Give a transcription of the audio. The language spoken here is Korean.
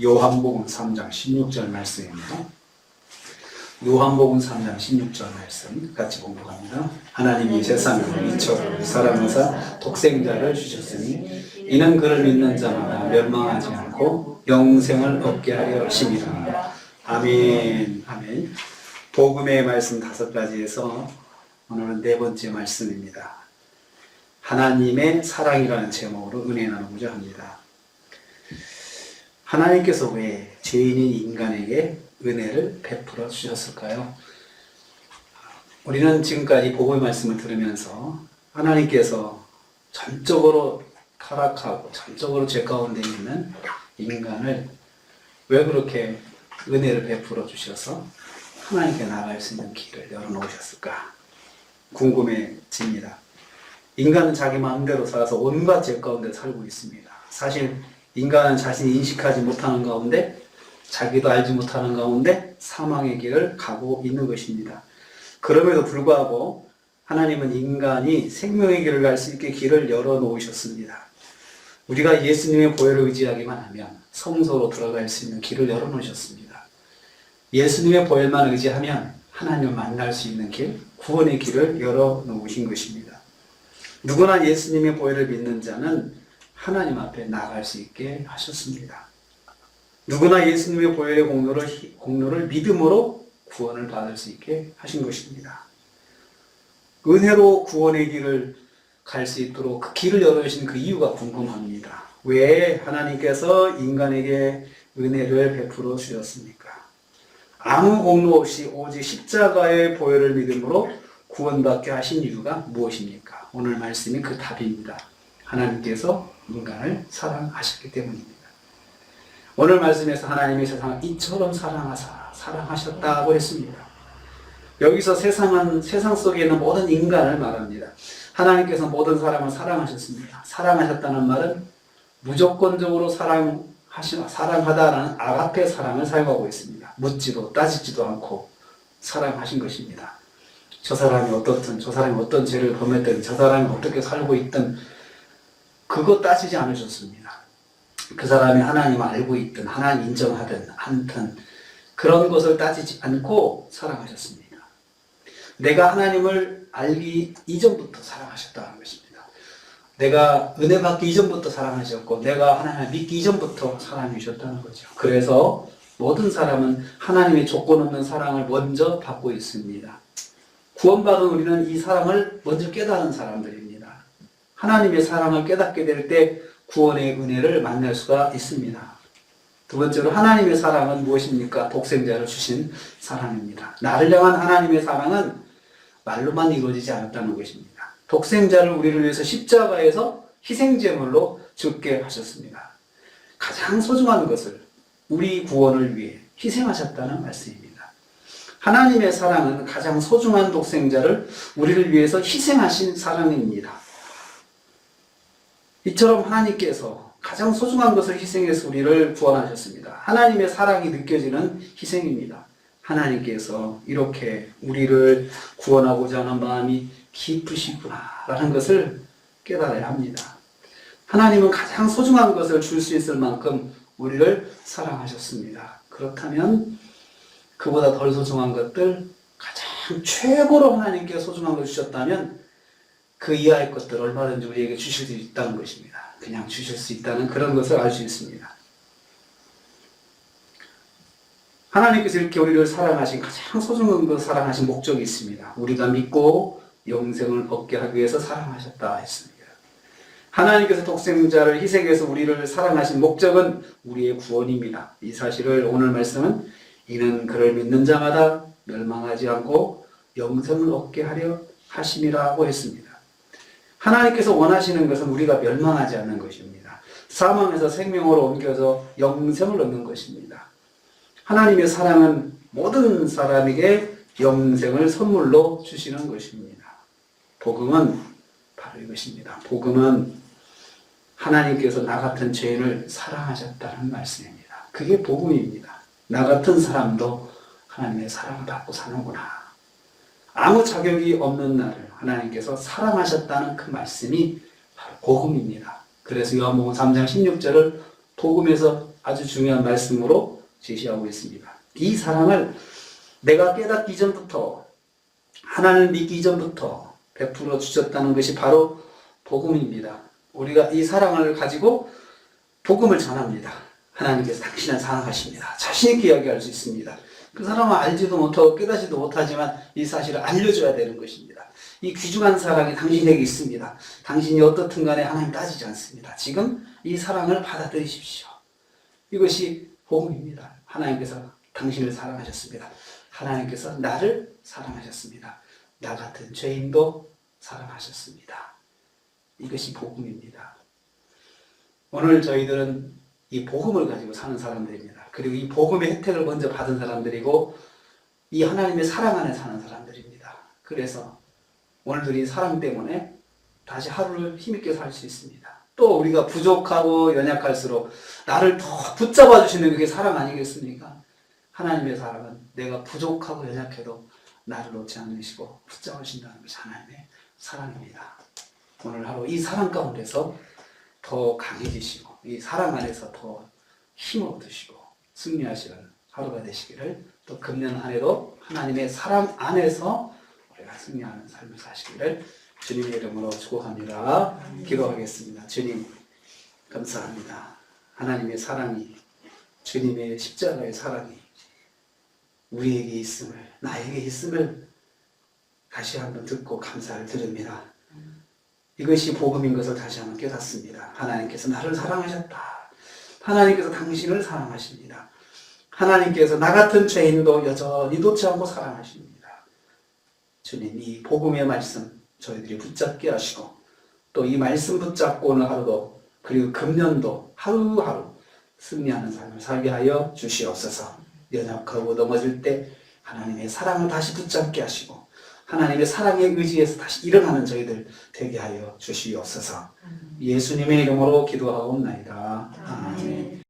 요한복음 3장 16절 말씀입니다. 요한복음 3장 16절 말씀 같이 공부합니다. 하나님이 세상을 이처럼 사랑하사 독생자를 주셨으니 이는 그를 믿는 자마다 멸망하지 않고 영생을 얻게 하려 하심이라. 아멘. 아멘. 복음의 말씀 5가지에서 오늘은 4번째 말씀입니다. 하나님의 사랑이라는 제목으로 은혜 나누고자 합니다. 하나님께서 왜 죄인인 인간에게 은혜를 베풀어 주셨을까요? 우리는 지금까지 복음의 말씀을 들으면서 하나님께서 전적으로 타락하고 전적으로 죄 가운데 있는 인간을 왜 그렇게 은혜를 베풀어 주셔서 하나님께 나아갈 수 있는 길을 열어놓으셨을까 궁금해집니다. 인간은 자기 마음대로 살아서 온갖 죄 가운데 살고 있습니다. 사실 인간은 자신이 인식하지 못하는 가운데 자기도 알지 못하는 가운데 사망의 길을 가고 있는 것입니다. 그럼에도 불구하고 하나님은 인간이 생명의 길을 갈 수 있게 길을 열어놓으셨습니다. 우리가 예수님의 보혈을 의지하기만 하면 성소로 들어갈 수 있는 길을 열어놓으셨습니다. 예수님의 보혈만 의지하면 하나님을 만날 수 있는 길, 구원의 길을 열어놓으신 것입니다. 누구나 예수님의 보혈을 믿는 자는 하나님 앞에 나아갈 수 있게 하셨습니다. 누구나 예수님의 보혈의 공로를 믿음으로 구원을 받을 수 있게 하신 것입니다. 은혜로 구원의 길을 갈 수 있도록 그 길을 열어주신 그 이유가 궁금합니다. 왜 하나님께서 인간에게 은혜를 베풀어 주셨습니까? 아무 공로 없이 오직 십자가의 보혈을 믿음으로 구원받게 하신 이유가 무엇입니까? 오늘 말씀이 그 답입니다. 하나님께서 인간을 사랑하셨기 때문입니다. 오늘 말씀에서 하나님이 세상을 이처럼 사랑하셨다고 했습니다. 여기서 세상 속에 있는 모든 인간을 말합니다. 하나님께서 모든 사람을 사랑하셨습니다. 사랑하셨다는 말은 무조건적으로 사랑하다라는 아가페 사랑을 사용하고 있습니다. 묻지도 따지지도 않고 사랑하신 것입니다. 저 사람이 어떻든, 저 사람이 어떤 죄를 범했든, 저 사람이 어떻게 살고 있든 그거 따지지 않으셨습니다. 그 사람이 하나님을 알고 있든 하나님 인정하든 않든 그런 것을 따지지 않고 사랑하셨습니다. 내가 하나님을 알기 이전부터 사랑하셨다는 것입니다. 내가 은혜 받기 이전부터 사랑하셨고 내가 하나님을 믿기 이전부터 사랑해 주셨다는 거죠. 그래서 모든 사람은 하나님의 조건 없는 사랑을 먼저 받고 있습니다. 구원받은 우리는 이 사랑을 먼저 깨달은 사람들입니다. 하나님의 사랑을 깨닫게 될 때 구원의 은혜를 만날 수가 있습니다. 두 번째로 하나님의 사랑은 무엇입니까? 독생자를 주신 사랑입니다. 나를 향한 하나님의 사랑은 말로만 이루어지지 않았다는 것입니다. 독생자를 우리를 위해서 십자가에서 희생제물로 죽게 하셨습니다. 가장 소중한 것을 우리 구원을 위해 희생하셨다는 말씀입니다. 하나님의 사랑은 가장 소중한 독생자를 우리를 위해서 희생하신 사랑입니다. 이처럼 하나님께서 가장 소중한 것을 희생해서 우리를 구원하셨습니다. 하나님의 사랑이 느껴지는 희생입니다. 하나님께서 이렇게 우리를 구원하고자 하는 마음이 깊으시구나라는 것을 깨달아야 합니다. 하나님은 가장 소중한 것을 줄 수 있을 만큼 우리를 사랑하셨습니다. 그렇다면 그보다 덜 소중한 것들, 가장 최고로 하나님께 소중한 걸 주셨다면 그 이하의 것들 얼마든지 우리에게 주실 수 있다는 것입니다. 그냥 주실 수 있다는 그런 것을 알 수 있습니다. 하나님께서 이렇게 우리를 사랑하신 가장 소중한 것 사랑하신 목적이 있습니다. 우리가 믿고 영생을 얻게 하기 위해서 사랑하셨다 했습니다. 하나님께서 독생자를 희생해서 우리를 사랑하신 목적은 우리의 구원입니다. 이 사실을 오늘 말씀은 이는 그를 믿는 자마다 멸망하지 않고 영생을 얻게 하려 하심이라고 했습니다. 하나님께서 원하시는 것은 우리가 멸망하지 않는 것입니다. 사망에서 생명으로 옮겨서 영생을 얻는 것입니다. 하나님의 사랑은 모든 사람에게 영생을 선물로 주시는 것입니다. 복음은 바로 이것입니다. 복음은 하나님께서 나 같은 죄인을 사랑하셨다는 말씀입니다. 그게 복음입니다. 나 같은 사람도 하나님의 사랑을 받고 사는구나. 아무 자격이 없는 나를 하나님께서 사랑하셨다는 그 말씀이 바로 복음입니다. 그래서 요한복음 3장 16절을 복음에서 아주 중요한 말씀으로 제시하고 있습니다. 이 사랑을 내가 깨닫기 전부터, 하나님을 믿기 전부터 베풀어 주셨다는 것이 바로 복음입니다. 우리가 이 사랑을 가지고 복음을 전합니다. 하나님께서 당신을 사랑하십니다. 자신 있게 이야기할 수 있습니다. 그 사람은 알지도 못하고 깨닫지도 못하지만 이 사실을 알려줘야 되는 것입니다. 이 귀중한 사랑이 당신에게 있습니다. 당신이 어떻든 간에 하나님 따지지 않습니다. 지금 이 사랑을 받아들이십시오. 이것이 복음입니다. 하나님께서 당신을 사랑하셨습니다. 하나님께서 나를 사랑하셨습니다. 나 같은 죄인도 사랑하셨습니다. 이것이 복음입니다. 오늘 저희들은 이 복음을 가지고 사는 사람들입니다. 그리고 이 복음의 혜택을 먼저 받은 사람들이고 이 하나님의 사랑 안에 사는 사람들입니다. 그래서 오늘도 이 사랑 때문에 다시 하루를 힘있게 살 수 있습니다. 또 우리가 부족하고 연약할수록 나를 더 붙잡아 주시는 그게 사랑 아니겠습니까? 하나님의 사랑은 내가 부족하고 연약해도 나를 놓지 않으시고 붙잡으신다는 것이 하나님의 사랑입니다. 오늘 하루 이 사랑 가운데서 더 강해지시고 이 사랑 안에서 더 힘을 얻으시고 승리하시는 하루가 되시기를, 또 금년 한 해도 하나님의 사랑 안에서 우리가 승리하는 삶을 사시기를 주님의 이름으로 축복합니다. 기도하겠습니다. 주님 감사합니다. 하나님의 사랑이, 주님의 십자가의 사랑이 우리에게 있음을, 나에게 있음을 다시 한번 듣고 감사를 드립니다. 이것이 복음인 것을 다시 한번 깨닫습니다. 하나님께서 나를 사랑하셨다. 하나님께서 당신을 사랑하십니다. 하나님께서 나 같은 죄인도 여전히 놓지 않고 사랑하십니다. 주님, 이 복음의 말씀 저희들이 붙잡게 하시고, 또 이 말씀 붙잡고 오늘 하루도, 그리고 금년도 하루하루 승리하는 삶을 살게 하여 주시옵소서. 연약하고 넘어질 때 하나님의 사랑을 다시 붙잡게 하시고 하나님의 사랑에 의지해서 다시 일어나는 저희들 되게 하여 주시옵소서. 예수님의 이름으로 기도하옵나이다. 아멘.